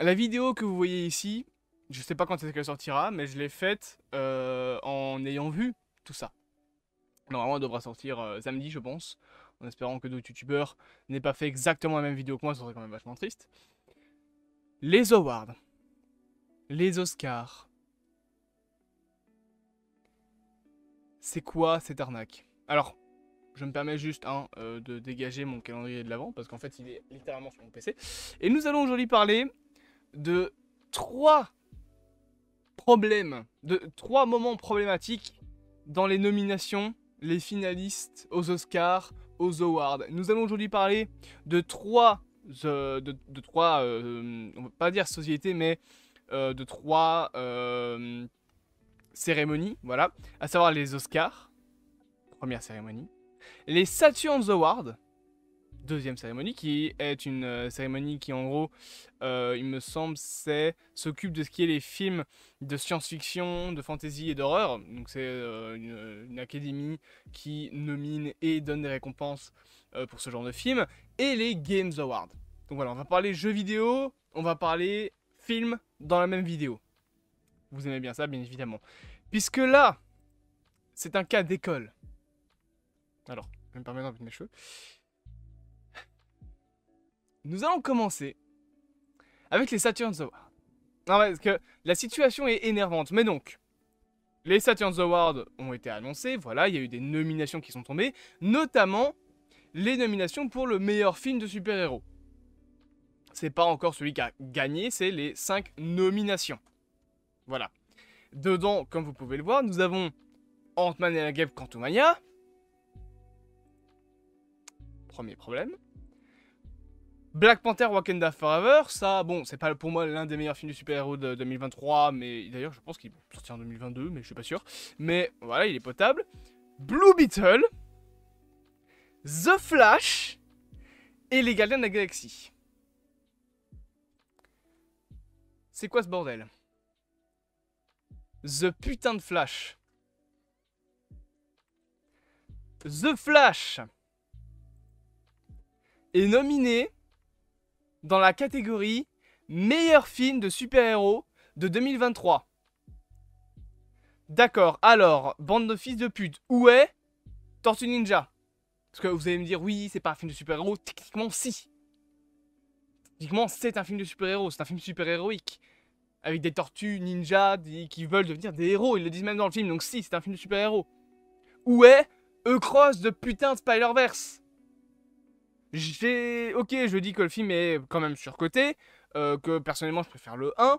La vidéo que vous voyez ici, je sais pas quand est-ce qu'elle sortira, mais je l'ai faite en ayant vu tout ça. Normalement, elle devra sortir samedi, je pense, en espérant que d'autres youtubeurs n'aient pas fait exactement la même vidéo que moi, ça serait quand même vachement triste. Les awards, les Oscars, c'est quoi cette arnaque? Alors, je me permets juste de dégager mon calendrier de l'avant, parce qu'en fait, il est littéralement sur mon PC. Et nous allons aujourd'hui parler de trois problèmes, de trois moments problématiques dans les nominations, les finalistes aux Oscars, aux Awards. Nous allons aujourd'hui parler de trois, on va pas dire sociétés, mais de trois cérémonies, voilà, à savoir les Oscars, première cérémonie, les Saturn Awards, deuxième cérémonie, qui est une cérémonie qui, en gros, il me semble, s'occupe de ce qui est les films de science-fiction, de fantasy et d'horreur. Donc c'est une académie qui nomine et donne des récompenses pour ce genre de films. Et les Games Awards. Donc voilà, on va parler jeux vidéo, on va parler films dans la même vidéo. Vous aimez bien ça, bien évidemment. Puisque là, c'est un cas d'école. Alors, je vais me permettre d'enlever mes cheveux. Nous allons commencer avec les Saturn Awards. Non, parce que la situation est énervante. Mais donc, les Saturn Awards ont été annoncés. Voilà, il y a eu des nominations qui sont tombées. Notamment, les nominations pour le meilleur film de super-héros. C'est pas encore celui qui a gagné, c'est les 5 nominations. Voilà. Dedans, comme vous pouvez le voir, nous avons Ant-Man et la Guêpe Quantumania. Premier problème. Black Panther Wakanda Forever, ça, bon, c'est pas pour moi l'un des meilleurs films de super-héros de 2023, mais d'ailleurs, je pense qu'il va sortir en 2022, mais je suis pas sûr. Mais voilà, il est potable. Blue Beetle, The Flash et les Gardiens de la Galaxie. C'est quoi ce bordel? The putain de Flash. The Flash est nominé dans la catégorie meilleur film de super-héros de 2023. D'accord, alors, bande de fils de pute, où est Tortue Ninja? Parce que vous allez me dire, oui, c'est pas un film de super-héros. Techniquement, si. Techniquement, c'est un film de super-héros. C'est un film super-héroïque. Avec des tortues ninja qui veulent devenir des héros. Ils le disent même dans le film. Donc si, c'est un film de super-héros. Où est Cross de putain de Spider-Verse? Ok, je dis que le film est quand même surcoté. Que personnellement, je préfère le 1.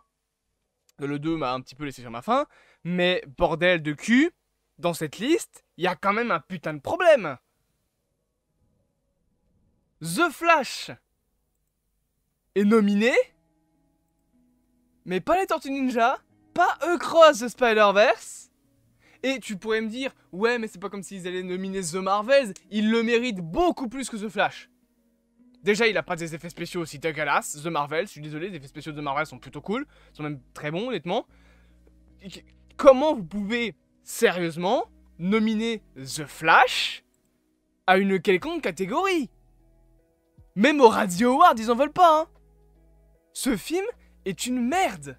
Le 2 m'a un petit peu laissé sur ma faim. Mais bordel de cul, dans cette liste, il y a quand même un putain de problème. The Flash est nominé, mais pas les Tortues Ninja, pas Across the Spider-Verse. Et tu pourrais me dire, ouais, mais c'est pas comme s'ils allaient nominer The Marvels, ils le méritent beaucoup plus que The Flash. Déjà, il a pas des effets spéciaux aussi dégueulasses. The Marvels, je suis désolé, les effets spéciaux de Marvel sont plutôt cool, sont même très bons, honnêtement. Comment vous pouvez, sérieusement, nominer The Flash à une quelconque catégorie? Même aux Radio Awards, ils en veulent pas, hein. Ce film est une merde.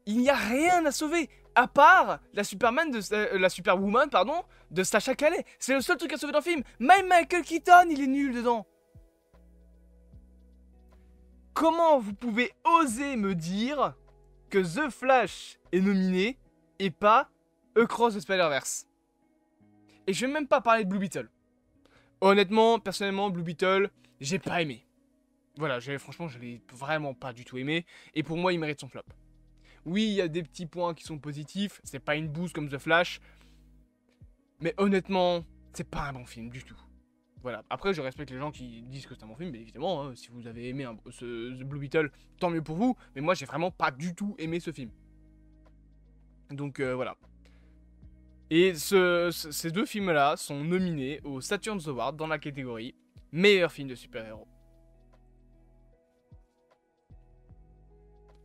Il n'y a rien à sauver, à part la Superwoman, pardon, de Sacha Calais. C'est le seul truc à sauver dans le film. Même Michael Keaton, il est nul dedans. Comment vous pouvez oser me dire que The Flash est nominé et pas Across the Spider-Verse? Et je vais même pas parler de Blue Beetle. Honnêtement, personnellement, Blue Beetle, j'ai pas aimé. Voilà, franchement, je l'ai vraiment pas du tout aimé. Et pour moi, il mérite son flop. Oui, il y a des petits points qui sont positifs. C'est pas une bouse comme The Flash. Mais honnêtement, c'est pas un bon film du tout. Voilà. Après, je respecte les gens qui disent que c'est un bon film, mais évidemment, hein, si vous avez aimé ce Blue Beetle, tant mieux pour vous. Mais moi, j'ai vraiment pas du tout aimé ce film. Donc voilà. Et ces deux films-là sont nominés aux Saturn Awards dans la catégorie meilleur film de super-héros.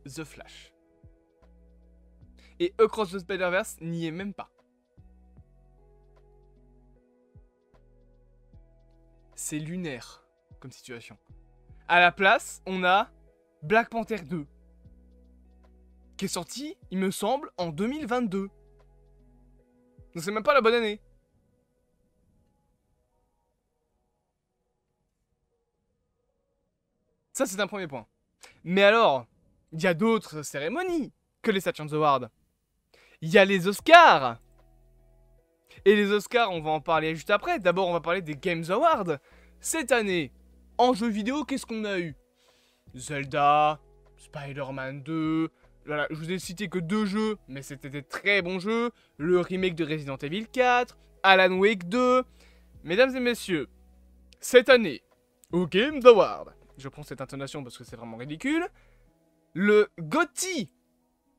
The Flash. Et Across the Spider-Verse n'y est même pas. C'est lunaire comme situation. À la place, on a Black Panther 2, qui est sorti, il me semble, en 2022. Donc c'est même pas la bonne année. Ça, c'est un premier point. Mais alors, il y a d'autres cérémonies que les Saturn Awards. Il y a les Oscars. Et les Oscars, on va en parler juste après. D'abord, on va parler des Games Awards. Cette année, en jeux vidéo, qu'est-ce qu'on a eu? Zelda, Spider-Man 2... Voilà, je vous ai cité que 2 jeux, mais c'était des très bons jeux. Le remake de Resident Evil 4, Alan Wake 2. Mesdames et messieurs, cette année, au Games Awards, je prends cette intonation parce que c'est vraiment ridicule, le GOTY,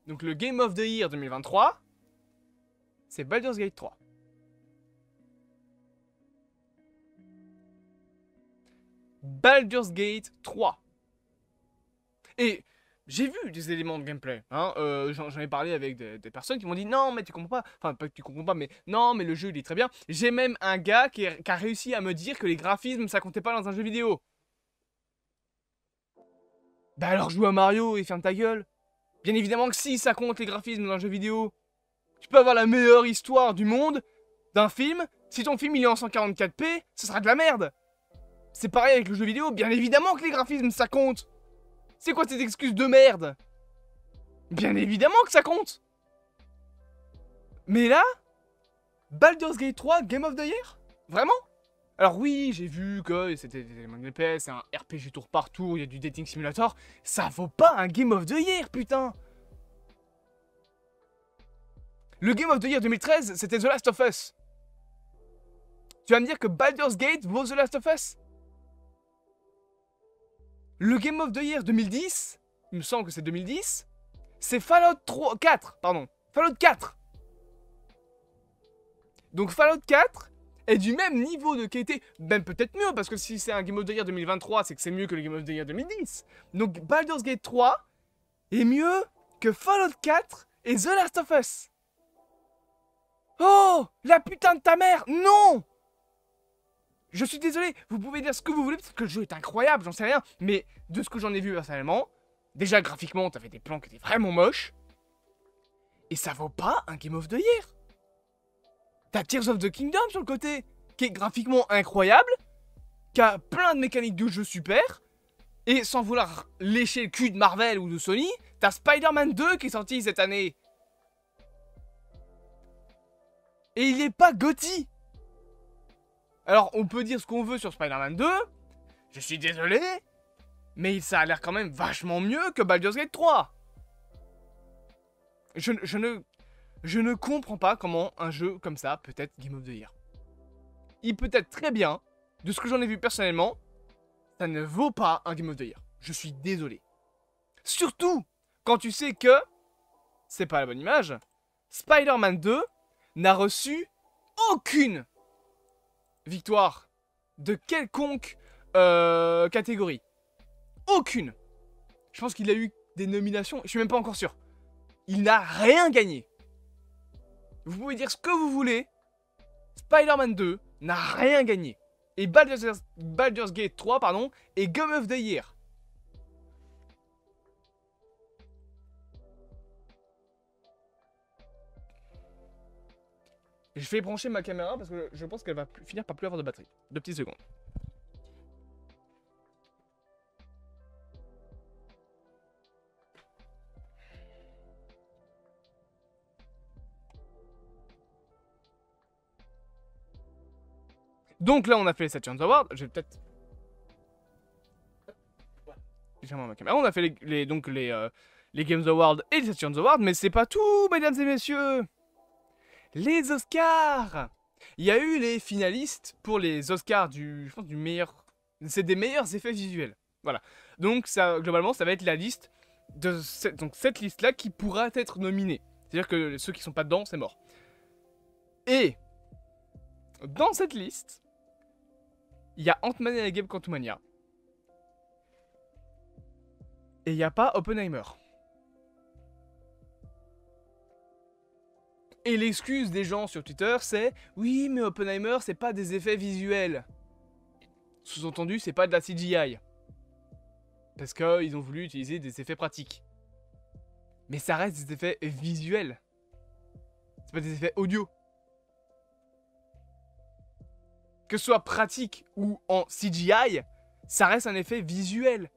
donc le Game of the Year 2023, c'est Baldur's Gate 3. Baldur's Gate 3. Et j'ai vu des éléments de gameplay, hein, j'en ai parlé avec des personnes qui m'ont dit non mais tu comprends pas, enfin pas que tu comprends pas mais non mais le jeu il est très bien. J'ai même un gars qui a réussi à me dire que les graphismes ça comptait pas dans un jeu vidéo. Bah alors joue à Mario et ferme ta gueule. Bien évidemment que si ça compte les graphismes dans un jeu vidéo. Tu peux avoir la meilleure histoire du monde d'un film, si ton film il est en 144p, ce sera de la merde. C'est pareil avec le jeu vidéo, bien évidemment que les graphismes ça compte. C'est quoi cette excuse de merde? Bien évidemment que ça compte. Mais là, Baldur's Gate 3 Game of the Year? Vraiment? Alors oui, j'ai vu que c'était des éléments de gameplay, c'est un RPG tour par tour, il y a du dating simulator. Ça vaut pas un Game of the Year, putain. Le Game of the Year 2013, c'était The Last of Us. Tu vas me dire que Baldur's Gate vaut The Last of Us? Le Game of the Year 2010, il me semble que c'est 2010, c'est Fallout 4, pardon. Fallout 4. Donc Fallout 4 est du même niveau de qualité, même peut-être mieux, parce que si c'est un Game of the Year 2023, c'est que c'est mieux que le Game of the Year 2010. Donc Baldur's Gate 3 est mieux que Fallout 4 et The Last of Us. Oh, la putain de ta mère, non! Je suis désolé, vous pouvez dire ce que vous voulez, parce que le jeu est incroyable, j'en sais rien. Mais de ce que j'en ai vu personnellement, déjà graphiquement, t'avais des plans qui étaient vraiment moches. Et ça vaut pas un Game of the Year. T'as Tears of the Kingdom sur le côté, qui est graphiquement incroyable, qui a plein de mécaniques de jeu super. Et sans vouloir lécher le cul de Marvel ou de Sony, t'as Spider-Man 2 qui est sorti cette année. Et il est pas GOTY. Alors, on peut dire ce qu'on veut sur Spider-Man 2, je suis désolé, mais ça a l'air quand même vachement mieux que Baldur's Gate 3. Je ne comprends pas comment un jeu comme ça peut être Game of the Year. Il peut être très bien, de ce que j'en ai vu personnellement, ça ne vaut pas un Game of the Year. Je suis désolé. Surtout quand tu sais que, c'est pas la bonne image, Spider-Man 2 n'a reçu aucune victoire de quelconque catégorie. Aucune. Je pense qu'il a eu des nominations, je suis même pas encore sûr. Il n'a rien gagné. Vous pouvez dire ce que vous voulez, Spider-Man 2 n'a rien gagné. Et Baldur's Gate 3, pardon, est Game of the Year. Je vais brancher ma caméra parce que je pense qu'elle va finir par plus avoir de batterie. 2 petites secondes. Donc là, on a fait les Saturn Awards. Je vais peut-être... Légèrement ma caméra. On a fait les Games Awards et les Saturn Awards. Mais c'est pas tout, mesdames et messieurs. Les Oscars. Il y a eu les finalistes pour les Oscars je pense, du meilleur... C'est des meilleurs effets visuels. Voilà. Donc ça, globalement, ça va être la liste de cette liste-là qui pourra être nominée. C'est-à-dire que ceux qui sont pas dedans, c'est mort. Et dans cette liste, il y a Ant-Man et la Guêpe Quantumania. Et il n'y a pas Oppenheimer. Et l'excuse des gens sur Twitter, c'est « Oui, mais Oppenheimer, c'est pas des effets visuels. » Sous-entendu, c'est pas de la CGI. Parce qu'ils ont voulu utiliser des effets pratiques. Mais ça reste des effets visuels. C'est pas des effets audio. Que ce soit pratique ou en CGI, ça reste un effet visuel.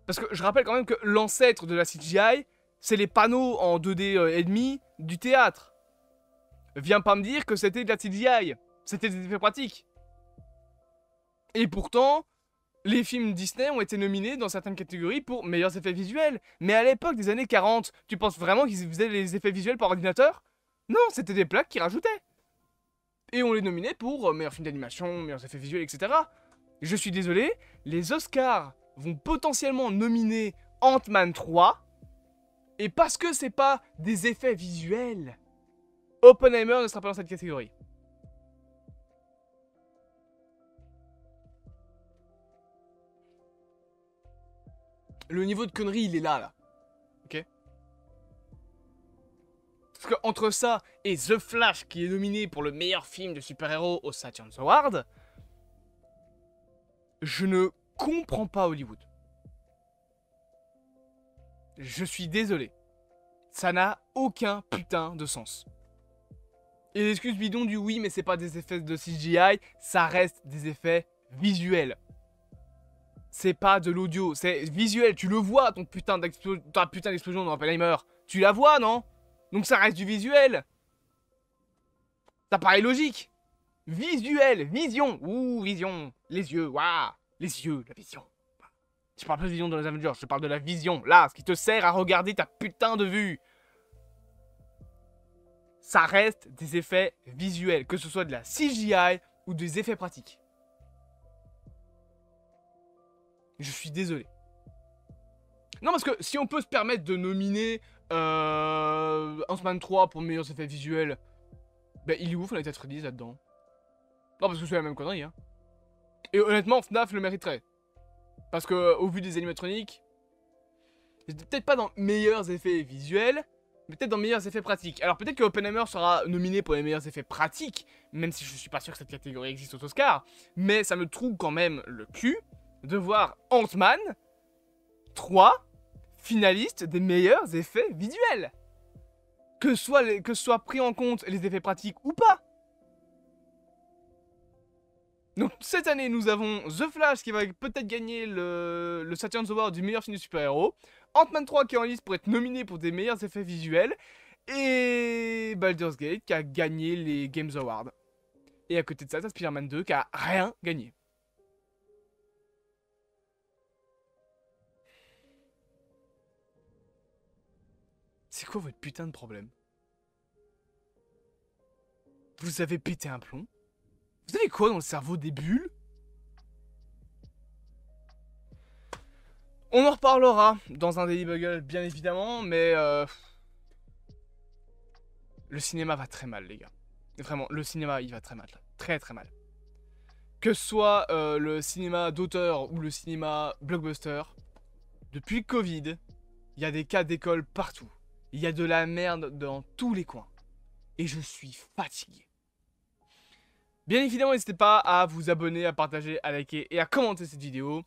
Parce que je rappelle quand même que l'ancêtre de la CGI, c'est les panneaux en 2D et demi du théâtre. Viens pas me dire que c'était de la CGI. C'était des effets pratiques. Et pourtant, les films Disney ont été nominés dans certaines catégories pour meilleurs effets visuels. Mais à l'époque des années 40, tu penses vraiment qu'ils faisaient les effets visuels par ordinateur? Non, c'était des plaques qu'ils rajoutaient. Et on les nominait pour meilleurs films d'animation, meilleurs effets visuels, etc. Je suis désolé, les Oscars vont potentiellement nominer Ant-Man 3. Et parce que c'est pas des effets visuels, Oppenheimer ne sera pas dans cette catégorie. Le niveau de connerie, il est là. Ok? Parce qu'entre ça et The Flash, qui est nominé pour le meilleur film de super-héros au Saturn Award, je ne comprends pas Hollywood. Je suis désolé. Ça n'a aucun putain de sens. Et l'excuse bidon du oui, mais c'est pas des effets de CGI, ça reste des effets visuels. C'est pas de l'audio, c'est visuel, tu le vois, ta putain d'explosion dans Oppenheimer. Tu la vois, non? Donc ça reste du visuel. Ça paraît logique. Visuel, vision, ouh, vision. Les yeux, waouh. Les yeux, la vision. Je parle pas de vision dans les Avengers, je parle de la vision. Là, ce qui te sert à regarder ta putain de vue. Ça reste des effets visuels, que ce soit de la CGI ou des effets pratiques. Je suis désolé. Non, parce que si on peut se permettre de nominer Ant-Man 3 pour meilleurs effets visuels, ben il est ouf, on a été Freddy's là-dedans. Non, parce que c'est la même connerie, hein. Et honnêtement, FNAF le mériterait. Parce que, au vu des animatroniques, peut-être pas dans meilleurs effets visuels, mais peut-être dans meilleurs effets pratiques. Alors peut-être que Oppenheimer sera nominé pour les meilleurs effets pratiques, même si je suis pas sûr que cette catégorie existe aux Oscars, mais ça me trouve quand même le cul de voir Ant-Man 3 finaliste des meilleurs effets visuels. Que ce soit pris en compte les effets pratiques ou pas. Donc cette année, nous avons The Flash qui va peut-être gagner le Saturn Award du meilleur film de super-héros. Ant-Man 3 qui est en liste pour être nominé pour des meilleurs effets visuels. Et Baldur's Gate qui a gagné les Games Awards. Et à côté de ça, t'as Spider-Man 2 qui a rien gagné. C'est quoi votre putain de problème? Vous avez pété un plomb? Vous avez quoi dans le cerveau, des bulles? On en reparlera dans un Daily Bugle, bien évidemment, mais le cinéma va très mal, les gars. Vraiment, le cinéma, il va très mal. Très très mal. Que ce soit le cinéma d'auteur ou le cinéma blockbuster, depuis le Covid, il y a des cas d'école partout. Il y a de la merde dans tous les coins. Et je suis fatigué. Bien évidemment, n'hésitez pas à vous abonner, à partager, à liker et à commenter cette vidéo.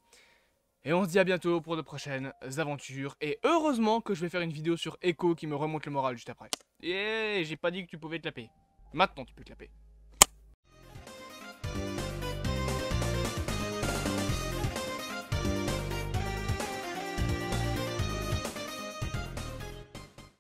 Et on se dit à bientôt pour de prochaines aventures. Et heureusement que je vais faire une vidéo sur Echo qui me remonte le moral juste après. Et j'ai pas dit que tu pouvais te la payer. Maintenant tu peux te la payer.